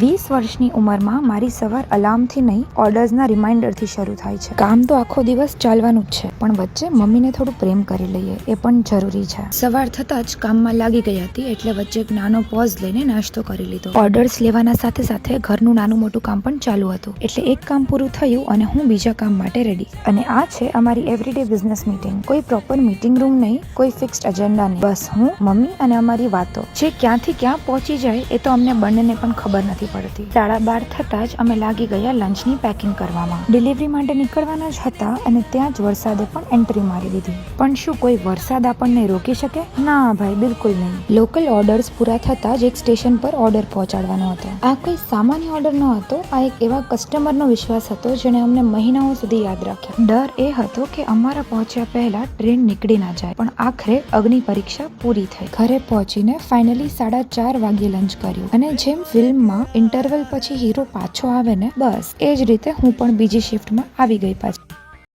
20 વર્ષની ઉંમરમાં મારી સવાર અલાર્મથી નહીં ઓર્ડર્સના રિમાઇન્ડરથી શરૂ થાય છે. કામ તો આખો દિવસ ચાલવાનું જ છે, પણ વચ્ચે મમ્મીને થોડું પ્રેમ કરી લઈએ એ પણ જરૂરી છે. સવાર થતાં જ કામમાં લાગી ગઈ હતી એટલે વચ્ચે એક નાનો પોઝ લઈને નાસ્તો કરી લીધો. ઓર્ડર્સ લેવાના સાથે સાથે ઘરનું નાનું મોટું કામ પણ ચાલુ હતું, એટલે એક કામ પૂરું થયું અને હું બીજા કામ માટે રેડી. અને આ છે અમારી એવરીડે બિઝનેસ મીટિંગ. કોઈ પ્રોપર મીટિંગ રૂમ નહીં, કોઈ ફિક્સ્ડ એજન્ડા નહીં, બસ હું, મમ્મી અને અમારી વાતો. જે ક્યાંથી ક્યાં પહોંચી જાય એ તો અમને બંનેને પણ ખબર નથી પડતી. 12:30 થતાં જ અમે લાગી ગયા લંચની પેકિંગ કરવામાં. ડિલિવરી માટે નીકળવાના જ હતા અને ત્યાં જ વરસાદે પણ એન્ટ્રી મારી દીધી. પણ શું કોઈ વરસાદ આપણને રોકી શકે? ના ભાઈ, બિલકુલ નહીં. લોકલ ઓર્ડર્સ પૂરા થતાં જ એક સ્ટેશન પર ઓર્ડર પહોંચાડવાનો હતો. આ કોઈ સામાન્ય ઓર્ડર ન હતો, આ એક એવા કસ્ટમરનો વિશ્વાસ હતો જેણે અમને મહિનાઓ સુધી યાદ રાખ્યા. ડર એ હતો કે અમારા પહોંચ્યા પહેલા ટ્રેન નીકળી ના જાય, પણ આખરે અગ્નિ પરીક્ષા પૂરી થઈ. ઘરે પહોંચીને ફાઇનલી 4:30 વાગ્યે લંચ કર્યું અને જેમ ફિલ્મમાં ઇન્ટરવલ પછી હીરો પાછો આવે ને, બસ એ જ રીતે હું પણ બીજી શિફ્ટમાં આવી ગઈ પાછી.